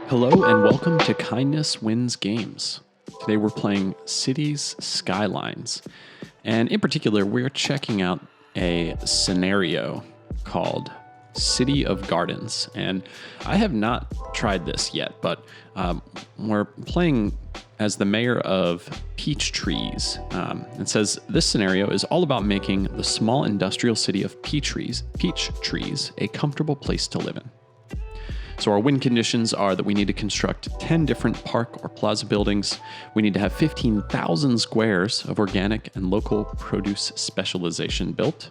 Hello and welcome to Kindness Wins Games. Today we're playing Cities Skylines. And in particular, we're checking out a scenario called City of Gardens. And I have not tried this yet, but we're playing as the mayor of Peach Trees. It says this scenario is all about making the small industrial city of Peach Trees a comfortable place to live in. So our win conditions are that we need to construct 10 different park or plaza buildings. We need to have 15,000 squares of organic and local produce specialization built.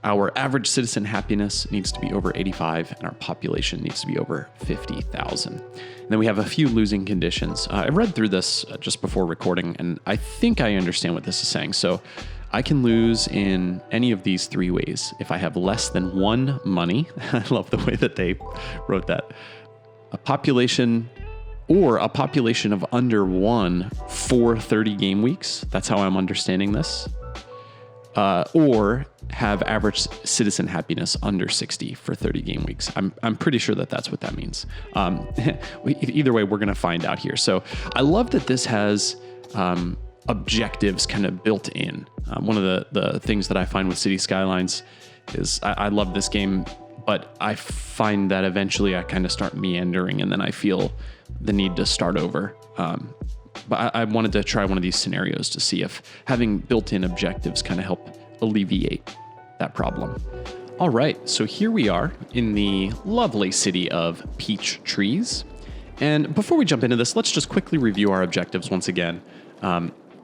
Our average citizen happiness needs to be over 85, and our population needs to be over 50,000. And then we have a few losing conditions. I read through this just before recording, and I think I understand what this is saying. So I can lose in any of these three ways. If I have less than 1 money, I love the way that they wrote that, a population of under 1 for 30 game weeks. That's how I'm understanding this. Or have average citizen happiness under 60 for 30 game weeks. I'm pretty sure that that's what that means. Either way, we're going to find out here. So I love that this has objectives kind of built in. One of the things that I find with City Skylines is I love this game, but I find that eventually I kind of start meandering and then I feel the need to start over. But I wanted to try one of these scenarios to see if having built-in objectives kind of help alleviate that problem. All right, so here we are in the lovely city of Peach Trees. And before we jump into this, let's just quickly review our objectives once again.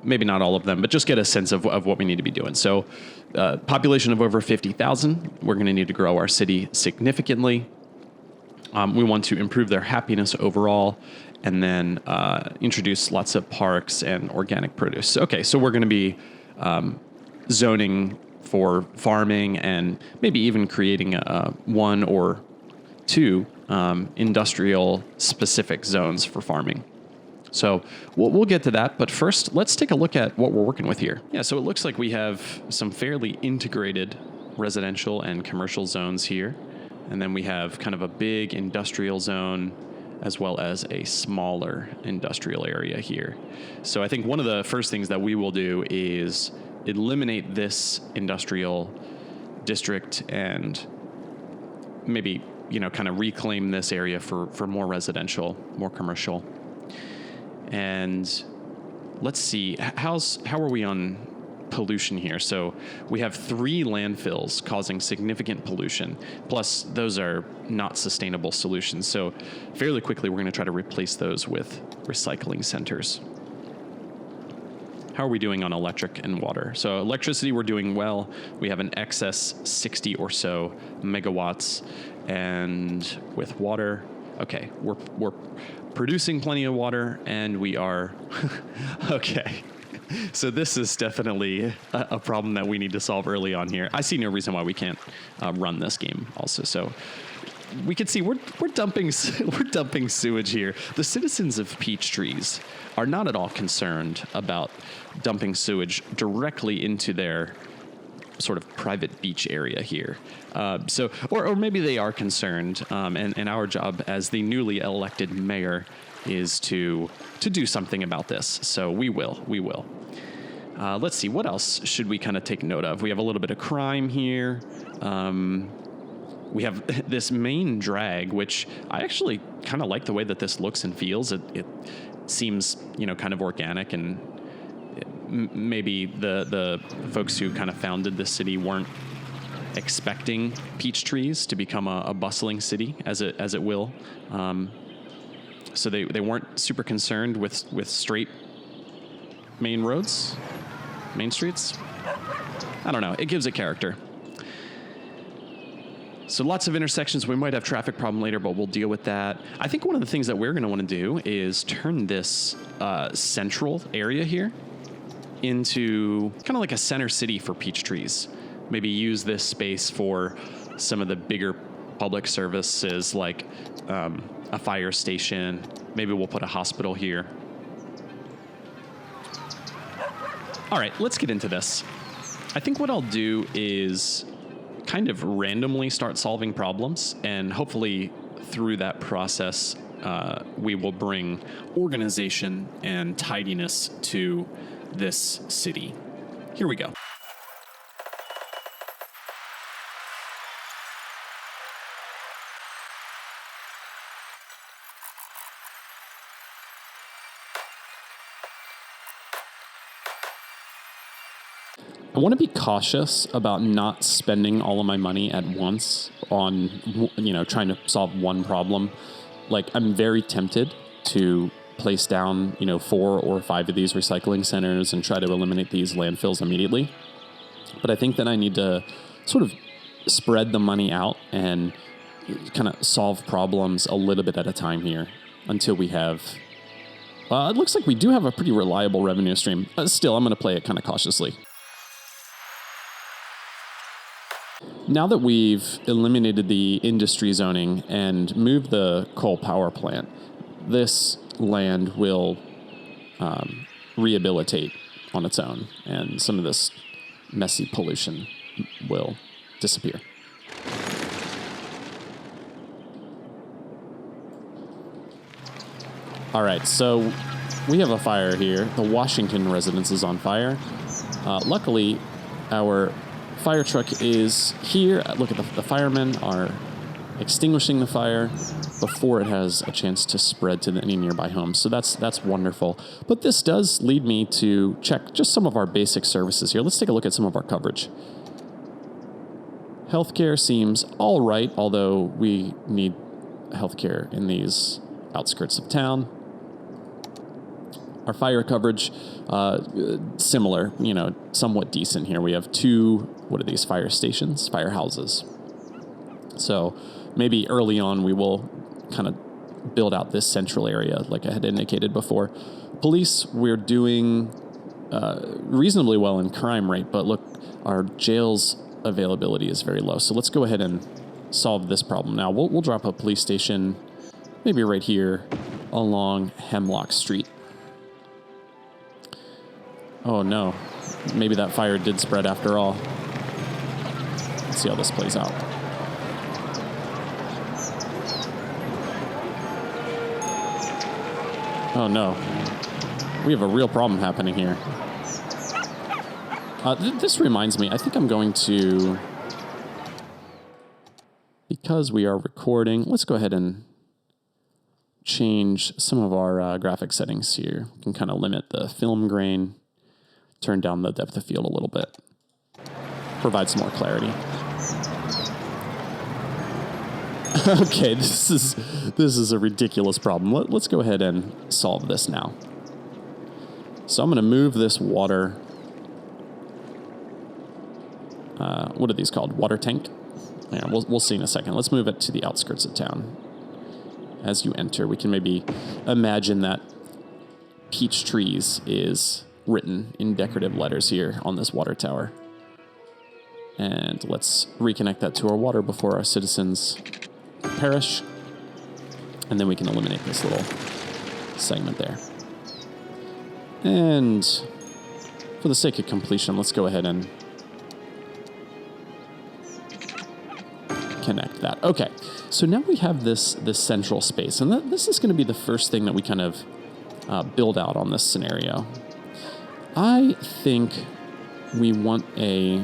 Maybe not all of them, but just get a sense of what we need to be doing. So population of over 50,000, we're going to need to grow our city significantly. We want to improve their happiness overall, and then introduce lots of parks and organic produce. Okay, so we're going to be zoning for farming and maybe even creating 1 or 2 industrial specific zones for farming. So we'll get to that, but first, let's take a look at what we're working with here. Yeah, so it looks like we have some fairly integrated residential and commercial zones here. And then we have kind of a big industrial zone as well as a smaller industrial area here. So I think one of the first things that we will do is eliminate this industrial district and maybe, kind of reclaim this area for more residential, more commercial. And let's see, how are we on pollution here? So we have 3 landfills causing significant pollution, plus those are not sustainable solutions. So fairly quickly, we're going to try to replace those with recycling centers. How are we doing on electric and water? So electricity, we're doing well. We have an excess 60 or so megawatts. And with water, okay, we're producing plenty of water, and we are okay. So this is definitely a problem that we need to solve early on here. I see no reason why we can't run this game also. So we can see we're dumping sewage here. The citizens of Peach Trees are not at all concerned about dumping sewage directly into their sort of private beach area here. Or maybe they are concerned, and our job as the newly elected mayor is to do something about this. So we will. Let's see, what else should we kind of take note of? We have a little bit of crime here. We have this main drag, which I actually kind of like the way that this looks and feels. It seems, kind of organic, and maybe the folks who kind of founded this city weren't expecting Peach Trees to become a bustling city as it will. So they weren't super concerned with straight main streets. I don't know. It gives it character. So lots of intersections. We might have traffic problem later, but we'll deal with that. I think one of the things that we're going to want to do is turn this central area here into kind of like a center city for Peach Trees. Maybe use this space for some of the bigger public services like a fire station. Maybe we'll put a hospital here. All right, let's get into this. I think what I'll do is kind of randomly start solving problems, and hopefully through that process, we will bring organization and tidiness to this city. Here we go. I want to be cautious about not spending all of my money at once on, trying to solve one problem. Like, I'm very tempted to place down, 4 or 5 of these recycling centers and try to eliminate these landfills immediately. But I think that I need to sort of spread the money out and kind of solve problems a little bit at a time here until we have... it looks like we do have a pretty reliable revenue stream. Still, I'm going to play it kind of cautiously. Now that we've eliminated the industry zoning and moved the coal power plant, this land will rehabilitate on its own, and some of this messy pollution will disappear. All right, so we have a fire here. The Washington residence is on fire. Luckily, our fire truck is here. Look at the firemen are extinguishing the fire before it has a chance to spread to any nearby homes. So that's wonderful. But this does lead me to check just some of our basic services here. Let's take a look at some of our coverage. Healthcare seems all right, although we need healthcare in these outskirts of town. Our fire coverage, similar, somewhat decent here. We have 2, what are these, fire stations, firehouses. So maybe early on we will kind of build out this central area like I had indicated before. Police, we're doing reasonably well in crime rate, but look, our jail's availability is very low. So let's go ahead and solve this problem. Now, we'll drop a police station maybe right here along Hemlock Street. Oh no, maybe that fire did spread after all. Let's see how this plays out. Oh no, we have a real problem happening here. This reminds me, I think I'm going to, because we are recording, let's go ahead and change some of our graphic settings here. We can kind of limit the film grain, turn down the depth of field a little bit, provide some more clarity. Okay, this is a ridiculous problem. Let's go ahead and solve this now. So I'm going to move this water. What are these called? Water tank? Yeah, we'll see in a second. Let's move it to the outskirts of town. As you enter, we can maybe imagine that Peach Trees is written in decorative letters here on this water tower. And let's reconnect that to our water before our citizens perish. And then we can eliminate this little segment there. And for the sake of completion, let's go ahead and connect that. Okay, so now we have this central space, and this is going to be the first thing that we kind of build out on this scenario. I think we want a...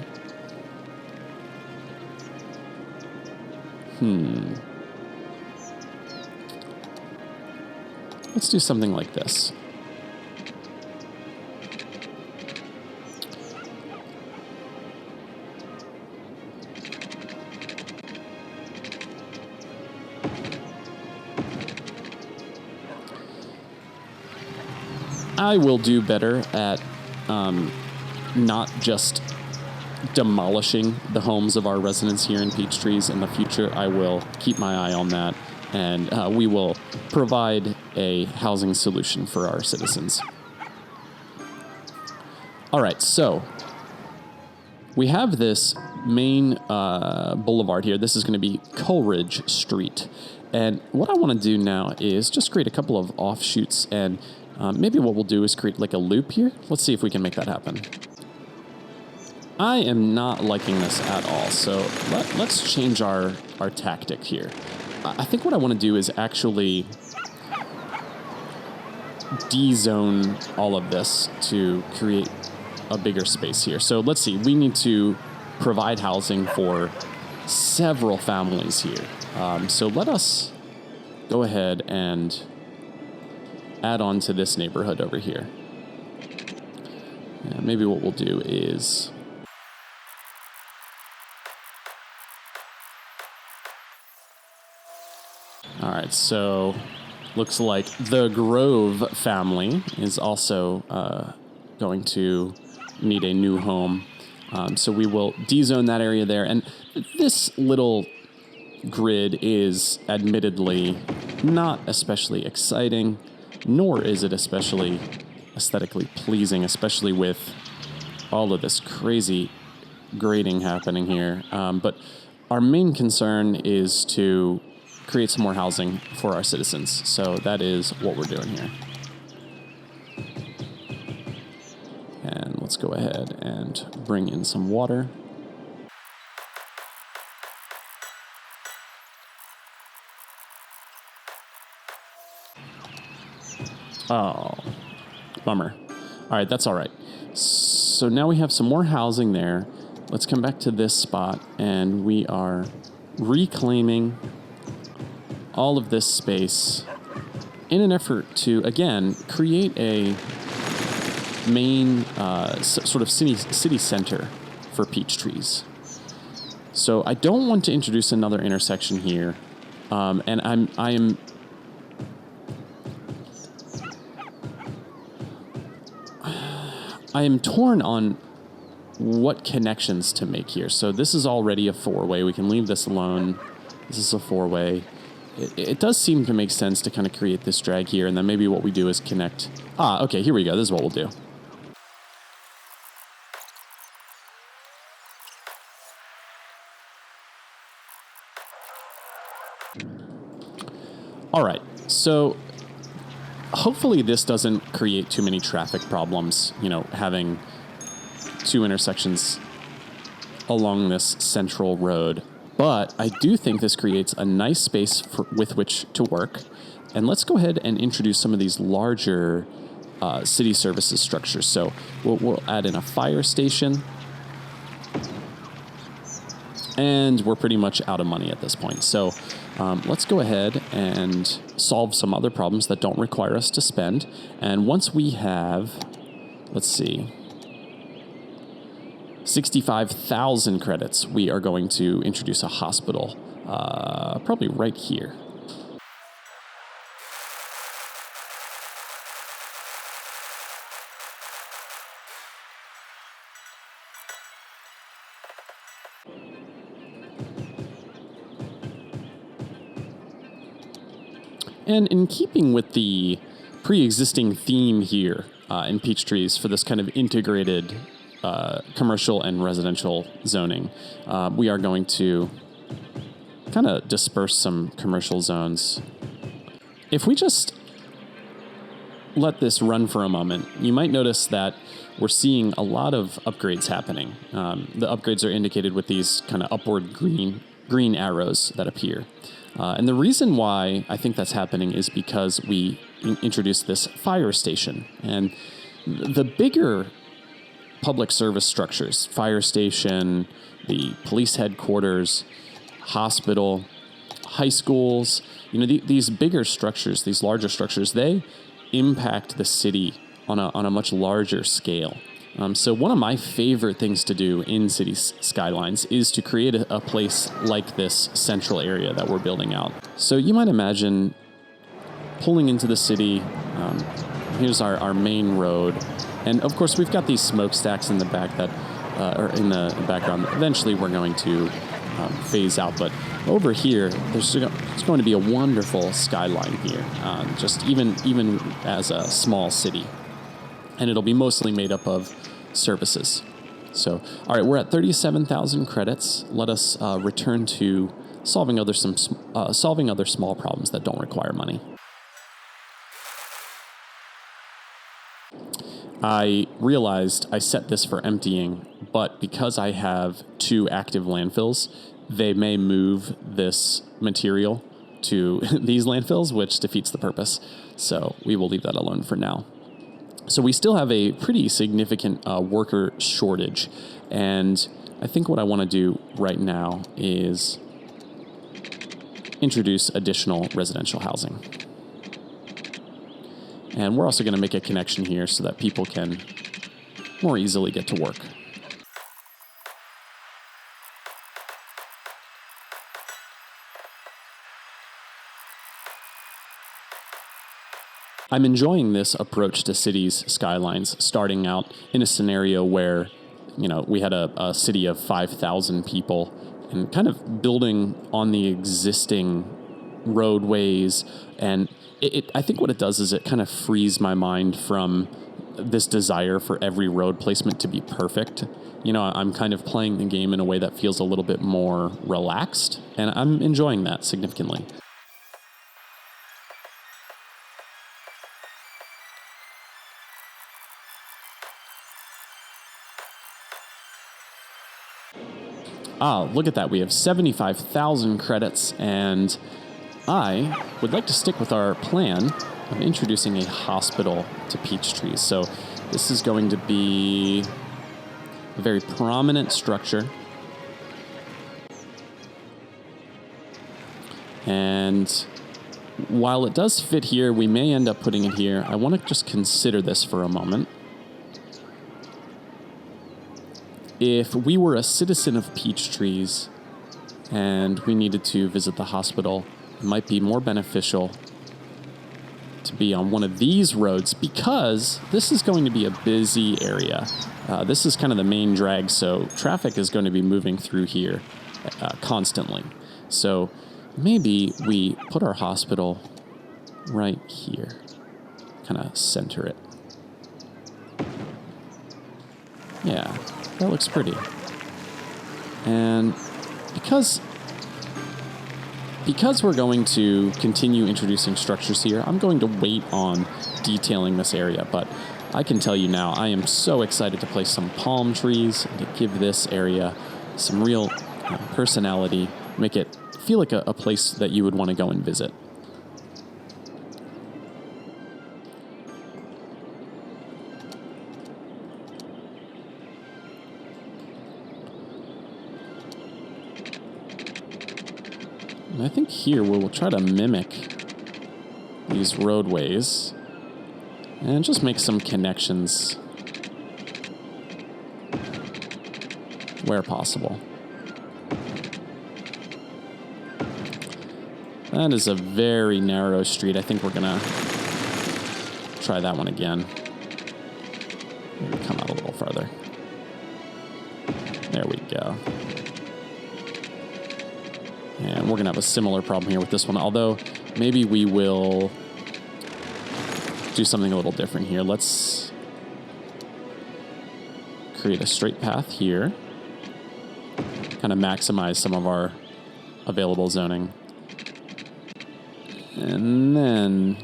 Let's do something like this. I will do better at not just demolishing the homes of our residents here in Peachtrees in the future. I will keep my eye on that, and we will provide a housing solution for our citizens. All right, so we have this main boulevard here. This is going to be Coleridge Street. And what I want to do now is just create a couple of offshoots, and maybe what we'll do is create like a loop here. Let's see if we can make that happen. I am not liking this at all, so let's change our tactic here. I think what I want to do is actually de-zone all of this to create a bigger space here. So let's see, we need to provide housing for several families here. So let us go ahead and add on to this neighborhood over here. And maybe what we'll do is... All right, so looks like the Grove family is also going to need a new home. So we will de-zone that area there. And this little grid is admittedly not especially exciting, nor is it especially aesthetically pleasing, especially with all of this crazy grading happening here. But our main concern is to create some more housing for our citizens. So that is what we're doing here. And let's go ahead and bring in some water. Oh, bummer. All right, that's all right. So now we have some more housing there. Let's come back to this spot, and we are reclaiming all of this space in an effort to, again, create a main sort of city center for peach trees. So I don't want to introduce another intersection here, and I am torn on what connections to make here. So this is already a four-way. We can leave this alone. This is a four-way. It does seem to make sense to kind of create this drag here, and then maybe what we do is connect. Okay, here we go. This is what we'll do. All right, so hopefully this doesn't create too many traffic problems, having two intersections along this central road. But I do think this creates a nice space with which to work. And let's go ahead and introduce some of these larger city services structures. So we'll add in a fire station. And we're pretty much out of money at this point. So let's go ahead and solve some other problems that don't require us to spend. And once we have, let's see, 65,000 credits, we are going to introduce a hospital, probably right here. And in keeping with the pre-existing theme here in Peach Trees for this kind of integrated commercial and residential zoning, we are going to kind of disperse some commercial zones. If we just let this run for a moment, you might notice that we're seeing a lot of upgrades happening. The upgrades are indicated with these kind of upward green arrows that appear. And the reason why I think that's happening is because we introduced this fire station. And the bigger public service structures, fire station, the police headquarters, hospital, high schools, these bigger structures, these larger structures, they impact the city on a much larger scale. So one of my favorite things to do in city skylines is to create a place like this central area that we're building out. So you might imagine pulling into the city. Here's our main road. And of course, we've got these smokestacks in the back or in the background. Eventually, we're going to phase out. But over here, there's going to be a wonderful skyline here, just even as a small city. And it'll be mostly made up of services. So, all right, we're at 37,000 credits. Let us return to solving other small problems that don't require money. I realized I set this for emptying, but because I have 2 active landfills, they may move this material to these landfills, which defeats the purpose. So we will leave that alone for now. So we still have a pretty significant worker shortage. And I think what I want to do right now is introduce additional residential housing. And we're also going to make a connection here so that people can more easily get to work. I'm enjoying this approach to cities skylines, starting out in a scenario where, we had a city of 5,000 people and kind of building on the existing roadways. And I think what it does is it kind of frees my mind from this desire for every road placement to be perfect. I'm kind of playing the game in a way that feels a little bit more relaxed, and I'm enjoying that significantly. Look at that. We have 75,000 credits, and I would like to stick with our plan of introducing a hospital to Peachtree. So this is going to be a very prominent structure. And while it does fit here, we may end up putting it here. I want to just consider this for a moment. If we were a citizen of Peachtrees and we needed to visit the hospital, it might be more beneficial to be on one of these roads because this is going to be a busy area. This is kind of the main drag, so traffic is going to be moving through here constantly. So maybe we put our hospital right here, kind of center it. Yeah. That looks pretty. And because we're going to continue introducing structures here, I'm going to wait on detailing this area. But I can tell you now, I am so excited to place some palm trees and to give this area some real personality, make it feel like a place that you would want to go and visit. And I think here we'll try to mimic these roadways and just make some connections where possible. That is a very narrow street. I think we're gonna try that one again. Maybe come out a little farther. There we go. And we're going to have a similar problem here with this one, although maybe we will do something a little different here. Let's create a straight path here, kind of maximize some of our available zoning. And then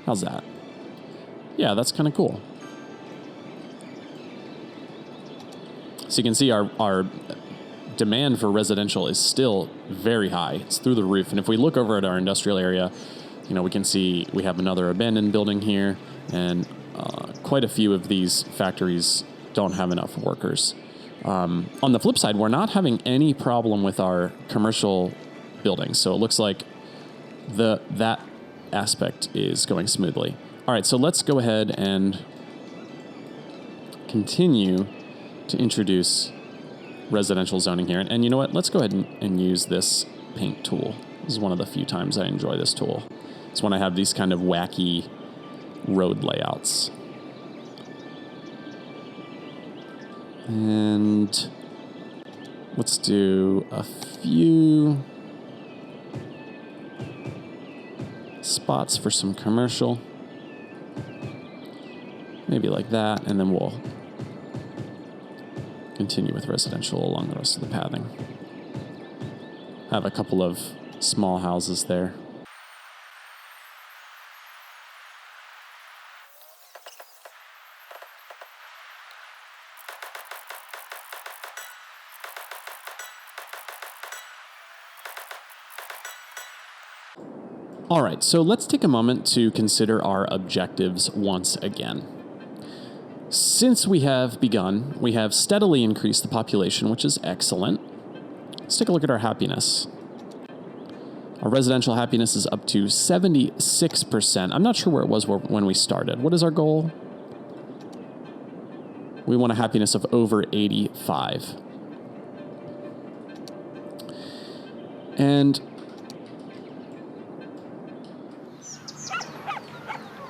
how's that? Yeah, that's kind of cool. So you can see our demand for residential is still very high. It's through the roof. And if we look over at our industrial area, we can see we have another abandoned building here, and quite a few of these factories don't have enough workers. On the flip side, we're not having any problem with our commercial buildings. So it looks like that aspect is going smoothly. All right, so let's go ahead and continue to introduce residential zoning here. And you know what? Let's go ahead and use this paint tool. This is one of the few times I enjoy this tool. It's when I have these kind of wacky road layouts. And let's do a few spots for some commercial. Maybe like that, and then we'll continue with residential along the rest of the pathing. Have a couple of small houses there. All right, so let's take a moment to consider our objectives once again. Since we have begun, we have steadily increased the population, which is excellent. Let's take a look at our happiness. Our residential happiness is up to 76%. I'm not sure where it was when we started. What is our goal? We want a happiness of over 85. And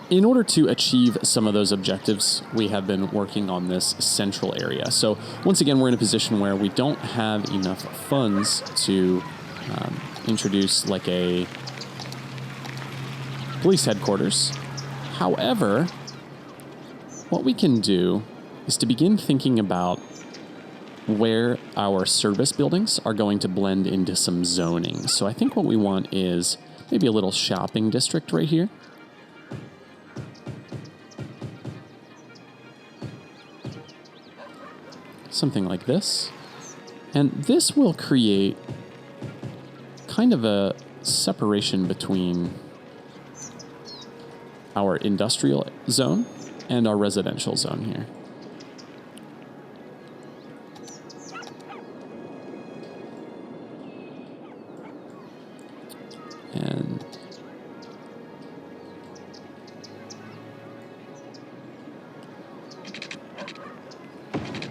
in order to achieve some of those objectives, we have been working on this central area. So once again, we're in a position where we don't have enough funds to introduce like a police headquarters. However, what we can do is to begin thinking about where our service buildings are going to blend into some zoning. So I think what we want is maybe a little shopping district right here. Something like this. And this will create kind of a separation between our industrial zone and our residential zone here. And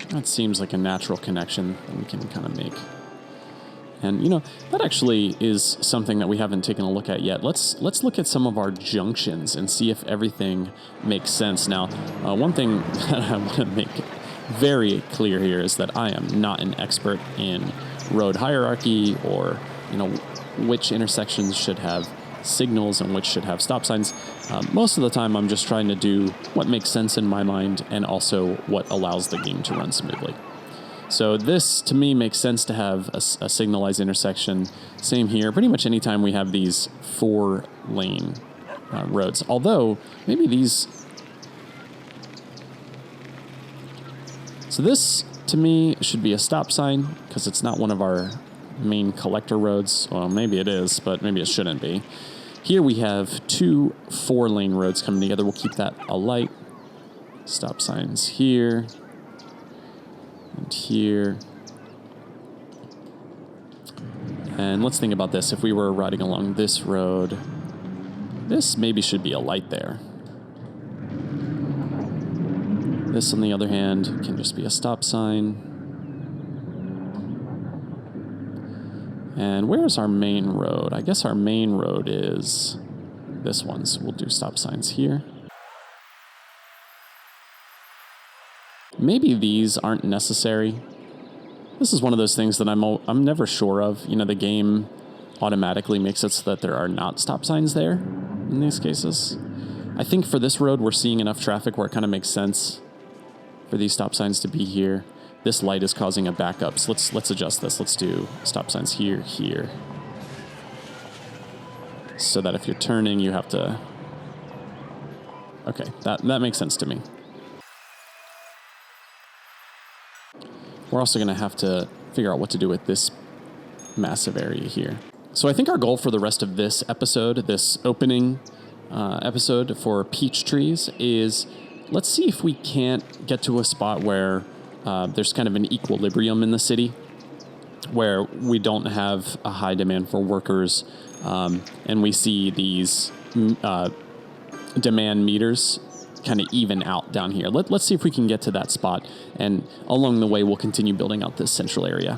that seems like a natural connection that we can kind of make. And, you know, that actually is something that we haven't taken a look at yet. Let's look at some of our junctions and see if everything makes sense. Now, one thing that I want to make very clear here is that I am not an expert in road hierarchy or, you know, which intersections should have signals and which should have stop signs. Most of the time, I'm just trying to do what makes sense in my mind and also what allows the game to run smoothly. So this, to me, makes sense to have a signalized intersection. Same here. Pretty much anytime we have these 4-lane roads. Although, maybe these... So this, to me, should be a stop sign because it's not one of our main collector roads. Well, maybe it is, but maybe it shouldn't be. Here we have 2 4-lane roads coming together. We'll keep that a light. Stop signs here. And here. And let's think about this. If we were riding along this road, this maybe should be a light there. This, on the other hand, can just be a stop sign. And where's our main road? I guess our main road is this one, so we'll do stop signs here. Maybe these aren't necessary. This is one of those things that I'm never sure of. You know, the game automatically makes it so that there are not stop signs there in these cases. I think for this road, we're seeing enough traffic where it kind of makes sense for these stop signs to be here. This light is causing a backup, so let's adjust this. Let's do stop signs here, here. So that if you're turning, you have to... Okay, that makes sense to me. We're also going to have to figure out what to do with this massive area here. So I think our goal for the rest of this episode, this opening episode for peach trees, is let's see if we can't get to a spot where there's kind of an equilibrium in the city, where we don't have a high demand for workers, and we see these demand meters kind of even out down here. Let's see if we can get to that spot, and along the way, we'll continue building out this central area.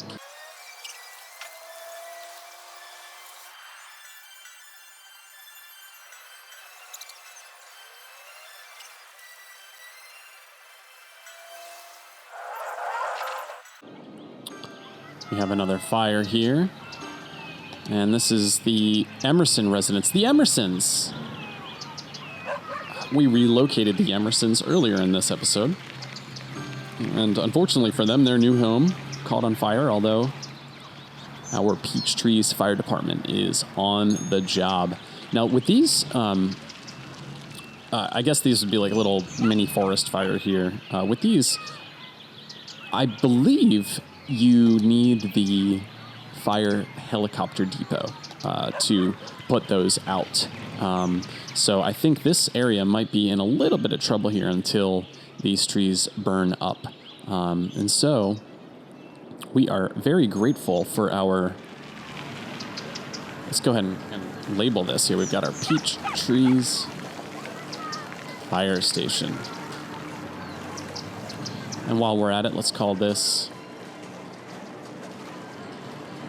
We have another fire here, and this is the Emerson residence. The Emersons! We relocated the Emersons earlier in this episode, and unfortunately for them, their new home caught on fire, although Our Peach Trees Fire Department is on the job. Now, with these, I guess these would be like a little mini forest fire here. With these, I believe you need the fire helicopter depot to put those out. So I think this area might be in a little bit of trouble here until these trees burn up. And so we are very grateful for our... Let's go ahead and label this here. We've got our Peach Trees Fire Station. And while we're at it, let's call this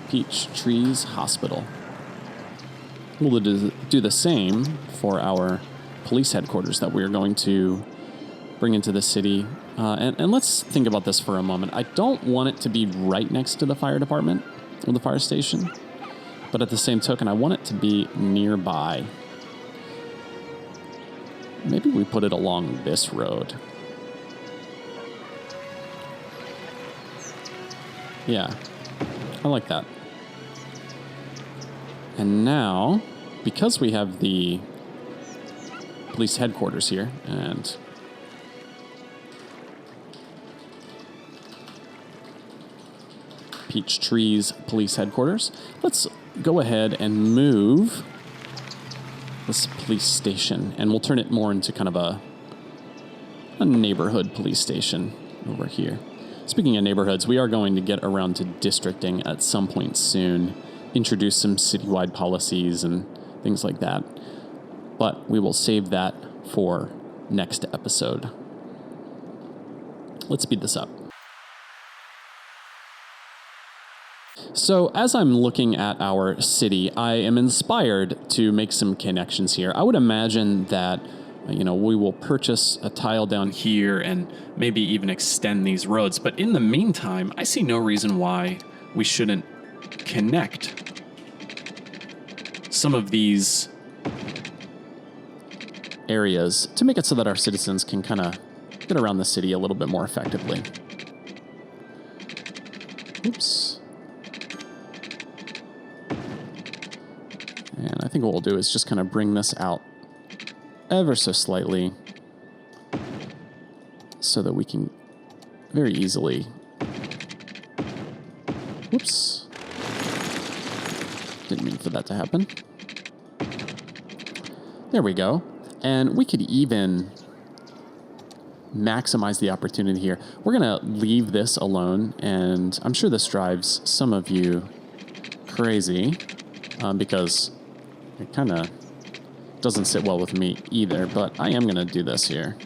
Peach Trees Hospital. We'll do the same for our police headquarters that we're going to bring into the city. And let's think about this for a moment. I don't want it to be right next to the fire department or the fire station, but at the same token, I want it to be nearby. Maybe we put it along this road. Yeah, I like that. And now, because we have the police headquarters here, and Peach Trees Police Headquarters, let's go ahead and move this police station, and we'll turn it more into kind of a neighborhood police station over here. Speaking of neighborhoods, we are going to get around to districting at some point soon, introduce some citywide policies and things like that, but we will save that for next episode. Let's speed this up. So as I'm looking at our city, I am inspired to make some connections here. I would imagine that, we will purchase a tile down here and maybe even extend these roads. But in the meantime, I see no reason why we shouldn't connect some of these areas to make it so that our citizens can kind of get around the city a little bit more effectively. Oops. And I think what we'll do is just kind of bring this out ever so slightly so that we can very easily... Whoops. Didn't mean for that to happen. There we go. And we could even maximize the opportunity here. We're going to leave this alone, and I'm sure this drives some of you crazy because it kind of doesn't sit well with me either, but I am going to do this here.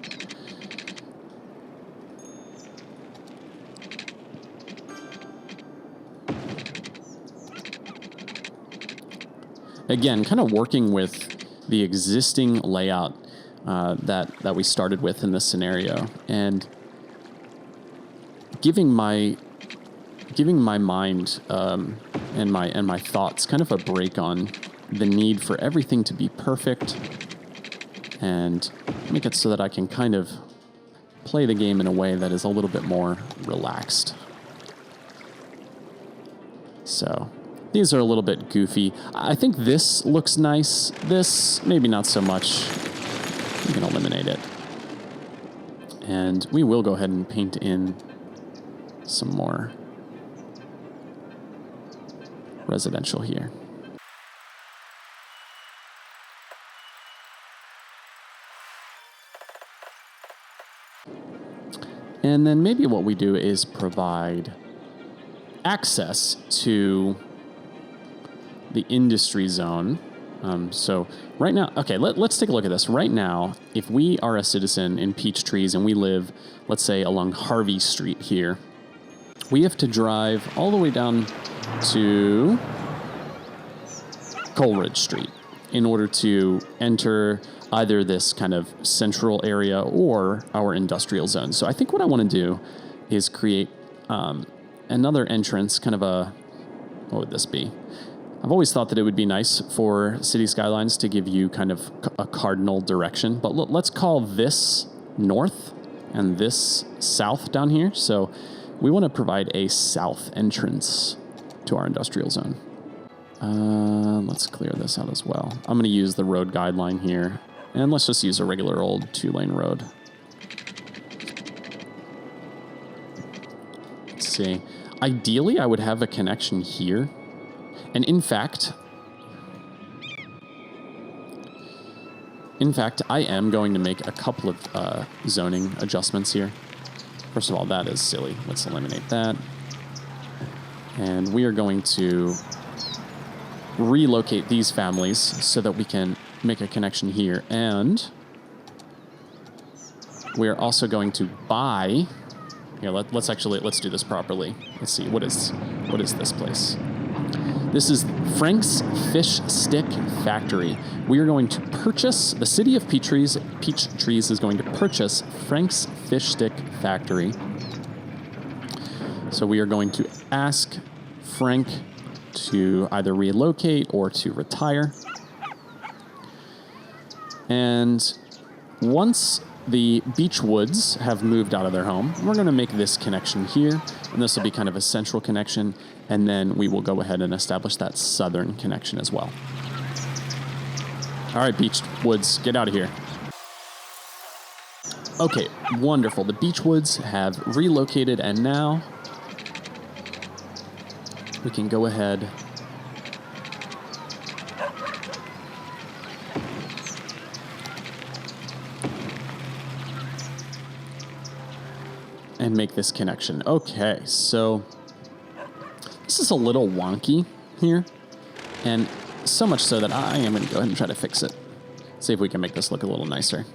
Again, kind of working with the existing layout that we started with in this scenario, and giving my mind and my thoughts kind of a break on the need for everything to be perfect, and make it so that I can kind of play the game in a way that is a little bit more relaxed. So these are a little bit goofy. I think this looks nice. This, maybe not so much. We can eliminate it. And we will go ahead and paint in some more residential here. And then maybe what we do is provide access to the industry zone. So right now, okay, let's take a look at this. Right now, if we are a citizen in Peach Trees and we live, let's say, along Harvey Street here, we have to drive all the way down to Coleridge Street in order to enter either this kind of central area or our industrial zone. So I think what I want to do is create another entrance, kind of a, what would this be? I've always thought that it would be nice for City Skylines to give you kind of a cardinal direction, but let's call this north and this south down here. So we want to provide a south entrance to our industrial zone. Let's clear this out as well. I'm going to use the road guideline here, and let's just use a regular old 2-lane road. Let's see. Ideally, I would have a connection here. And in fact, I am going to make a couple of zoning adjustments here. First of all, that is silly. Let's eliminate that. And we are going to relocate these families so that we can make a connection here. And we are also going to buy... Here, let's do this properly. Let's see, what is this place? This is Frank's Fish Stick Factory. We are going to purchase, the city of Peach Trees is going to purchase Frank's Fish Stick Factory. So we are going to ask Frank to either relocate or to retire. And once the Beechwoods have moved out of their home, we're going to make this connection here, and this will be kind of a central connection, and then we will go ahead and establish that southern connection as well. All right, Beechwoods, get out of here. Okay, wonderful. The Beechwoods have relocated, and now we can go ahead and make this connection. Okay, so this is a little wonky here, and so much so that I am going to go ahead and try to fix it. See if we can make this look a little nicer.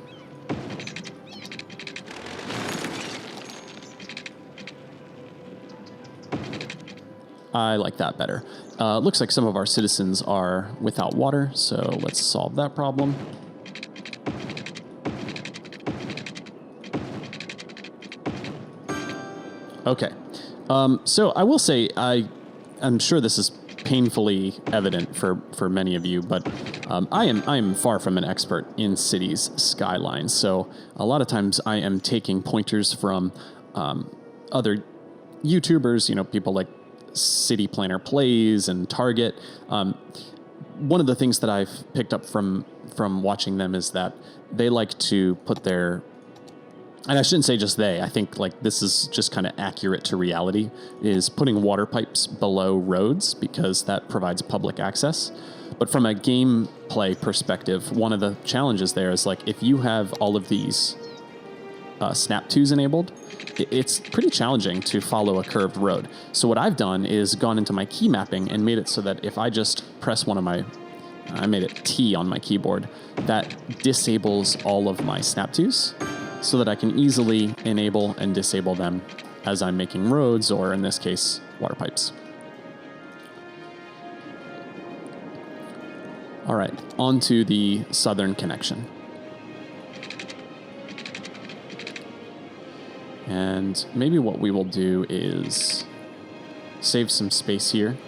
I like that better. Looks like some of our citizens are without water, so let's solve that problem. Okay, so I will say I'm sure this is painfully evident for many of you, but I am far from an expert in cities skylines. So a lot of times I am taking pointers from other YouTubers, people like City Planner Plays and Target. One of the things that I've picked up from watching them is that they like to put their, and I shouldn't say just they, I think like this is just kind of accurate to reality, is putting water pipes below roads because that provides public access. But from a gameplay perspective, one of the challenges there is like if you have all of these snap 2s enabled, it's pretty challenging to follow a curved road. So what I've done is gone into my key mapping and made it so that if I just press I made it T on my keyboard, that disables all of my snap 2s so that I can easily enable and disable them as I'm making roads, or in this case, water pipes. All right, on to the southern connection. And maybe what we will do is save some space here.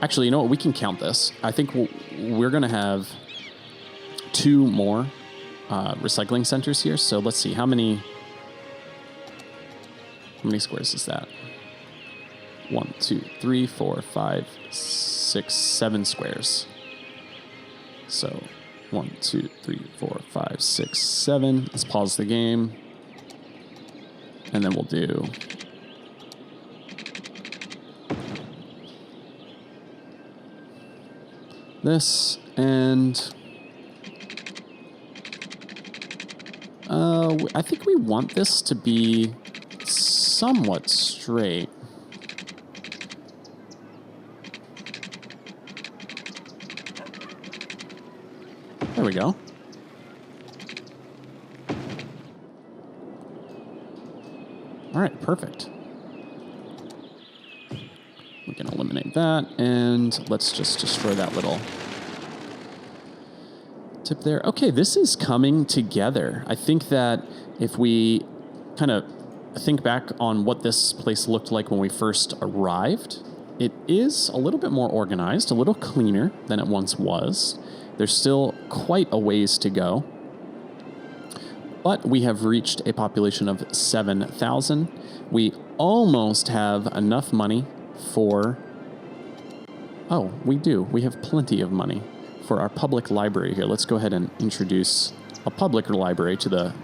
Actually, you know what? We can count this. I think we're going to have 2 more recycling centers here. So let's see. How many squares is that? 1, 2, 3, 4, 5, 6, 7 squares. So 1, 2, 3, 4, 5, 6, 7. Let's pause the game. And then we'll do this, and I think we want this to be somewhat straight. There we go. All right, perfect. We can eliminate that, and let's just destroy that little tip there. Okay, this is coming together. I think that if we kind of think back on what this place looked like when we first arrived, it is a little bit more organized, a little cleaner than it once was. There's still quite a ways to go. But we have reached a population of 7,000. We almost have enough money for Oh, we do. We have plenty of money for our public library here. Let's go ahead and introduce a public library to the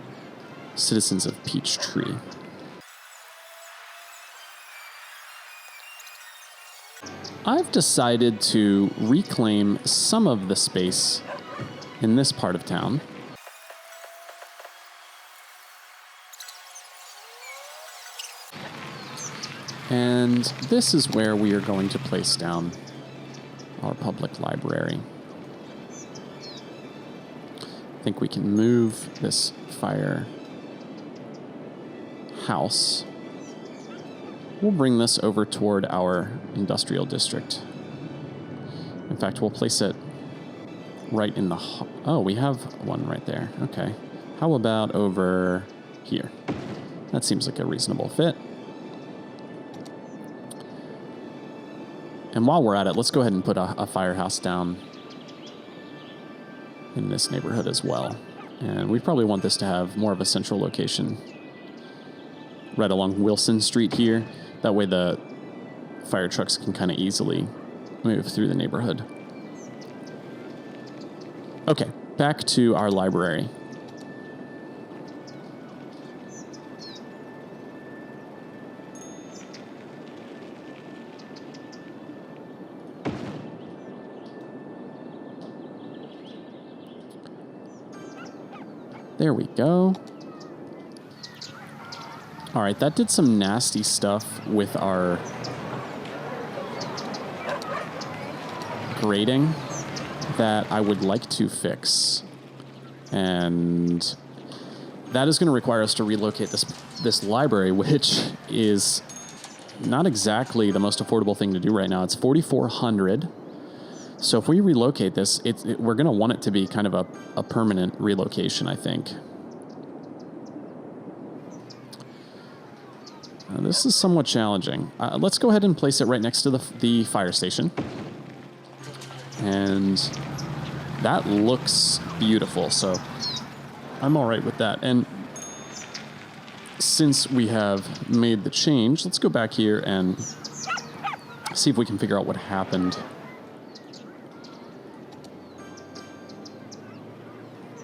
citizens of Peachtree. I've decided to reclaim some of the space in this part of town. And this is where we are going to place down our public library. I think we can move this fire house. We'll bring this over toward our industrial district. In fact, we'll place it right in the... Oh, we have one right there. Okay. How about over here? That seems like a reasonable fit. And while we're at it, let's go ahead and put a firehouse down in this neighborhood as well. And we probably want this to have more of a central location right along Wilson Street here. That way the fire trucks can kind of easily move through the neighborhood. Okay, back to our library. There we go. All right, that did some nasty stuff with our grading that I would like to fix. And that is going to require us to relocate this library, which is not exactly the most affordable thing to do right now. It's $4,400. So if we relocate this, we're going to want it to be kind of a permanent relocation, I think. This is somewhat challenging. Let's go ahead and place it right next to the fire station. And that looks beautiful, so I'm all right with that. And since we have made the change, let's go back here and see if we can figure out what happened.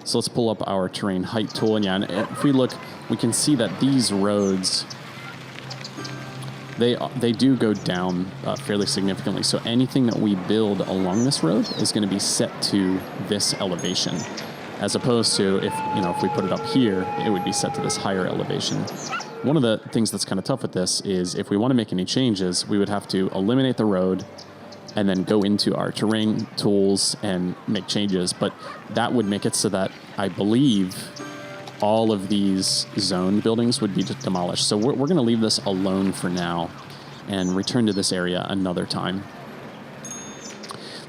So let's pull up our terrain height tool. And yeah, and if we look, we can see that these roads, they do go down fairly significantly. So anything that we build along this road is going to be set to this elevation, as opposed to if we put it up here, it would be set to this higher elevation. One of the things that's kind of tough with this is if we want to make any changes, we would have to eliminate the road and then go into our terrain tools and make changes. But that would make it so that I believe all of these zoned buildings would be demolished. So we're going to leave this alone for now and return to this area another time.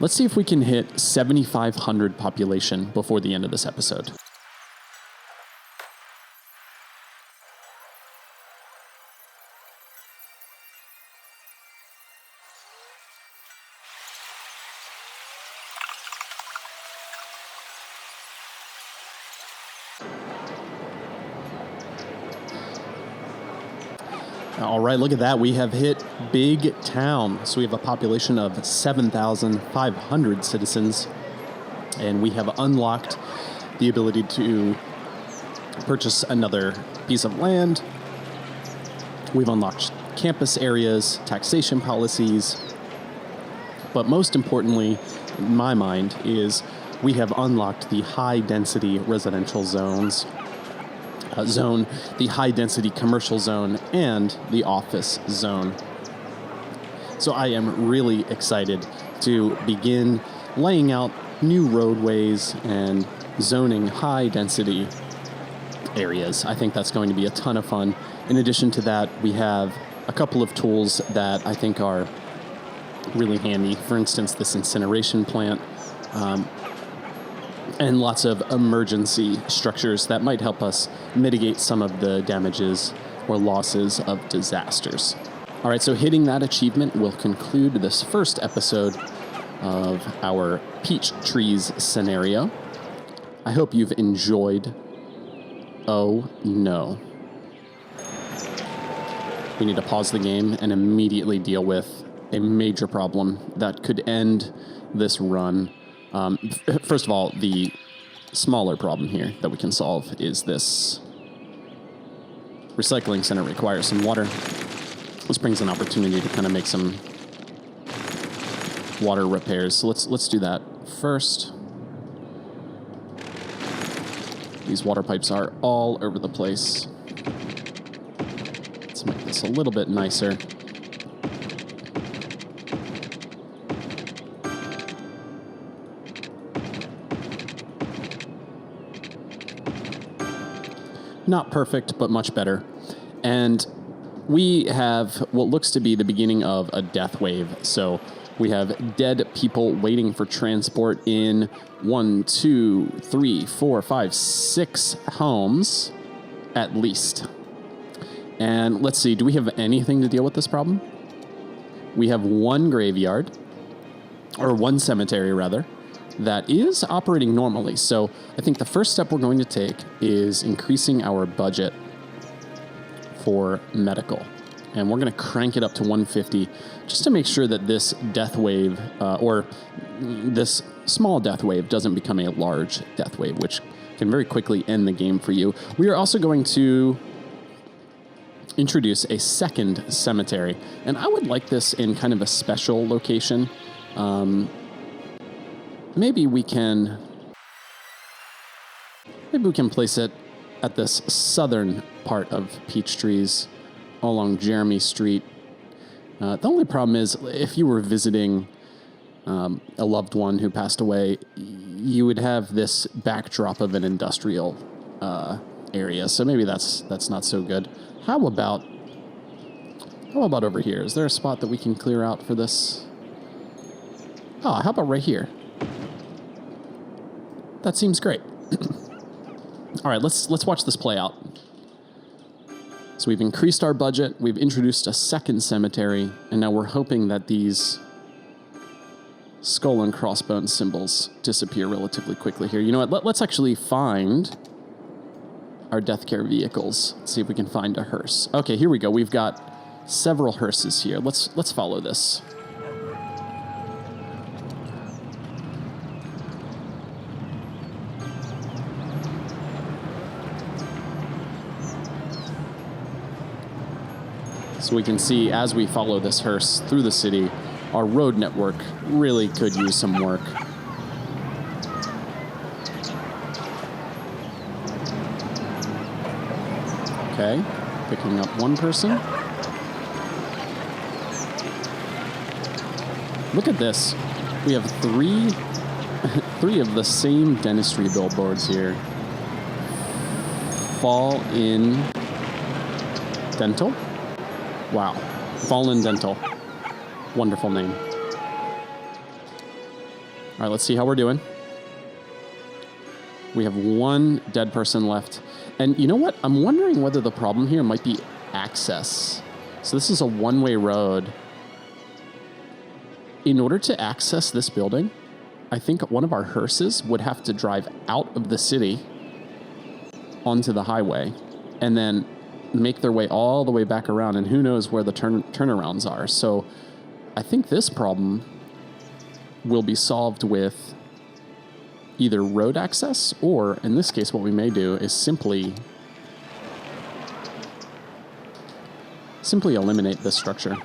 Let's see if we can hit 7,500 population before the end of this episode. All right, look at that. We have hit big town. So we have a population of 7,500 citizens, and we have unlocked the ability to purchase another piece of land. We've unlocked campus areas, taxation policies, but most importantly, in my mind, is we have unlocked the high-density residential zones. The high-density commercial zone, and the office zone. So I am really excited to begin laying out new roadways and zoning high-density areas. I think that's going to be a ton of fun. In addition to that, we have a couple of tools that I think are really handy. For instance, this incineration plant, and lots of emergency structures that might help us mitigate some of the damages or losses of disasters. All right, so hitting that achievement will conclude this first episode of our Peach Trees scenario. I hope you've enjoyed. Oh no. We need to pause the game and immediately deal with a major problem that could end this run. First of all, the smaller problem here that we can solve is this recycling center requires some water. This brings an opportunity to kind of make some water repairs. So let's do that first. These water pipes are all over the place. Let's make this a little bit nicer. Not perfect, but much better. And we have what looks to be the beginning of a death wave. So we have dead people waiting for transport in 1, 2, 3, 4, 5, 6 homes at least. And let's see, do we have anything to deal with this problem? We have one graveyard, or one cemetery rather, that is operating normally. So I think the first step we're going to take is increasing our budget for medical. And we're going to crank it up to 150 just to make sure that this death wave, or this small death wave, doesn't become a large death wave, which can very quickly end the game for you. We are also going to introduce a second cemetery. And I would like this in kind of a special location. Maybe we can place it at this southern part of Peachtree's along Jeremy Street. The only problem is if you were visiting a loved one who passed away, you would have this backdrop of an industrial area. So maybe that's not so good. How about over here? Is there a spot that we can clear out for this? Oh, how about right here? That seems great. All right, let's watch this play out. So we've increased our budget, we've introduced a second cemetery, and now we're hoping that these skull and crossbones symbols disappear relatively quickly here. You know what? Let's actually find our death care vehicles. Let's see if we can find a hearse. Okay, here we go. We've got several hearses here. Let's follow this. So we can see as we follow this hearse through the city, our road network really could use some work. Okay, picking up one person. Look at this. We have three of the same dentistry billboards here. Fall in Dental? Wow. Fallen Dental. Wonderful name. All right, let's see how we're doing. We have one dead person left. And you know what? I'm wondering whether the problem here might be access. So this is a one-way road. In order to access this building, I think one of our hearses would have to drive out of the city onto the highway and then make their way all the way back around, and who knows where the turnarounds are. So I think this problem will be solved with either road access, or in this case what we may do is simply eliminate this structure.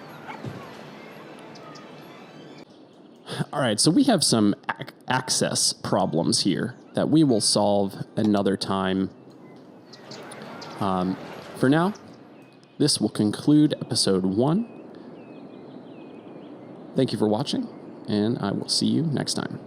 All right, so we have some access problems here that we will solve another time. For now, this will conclude episode 1. Thank you for watching, and I will see you next time.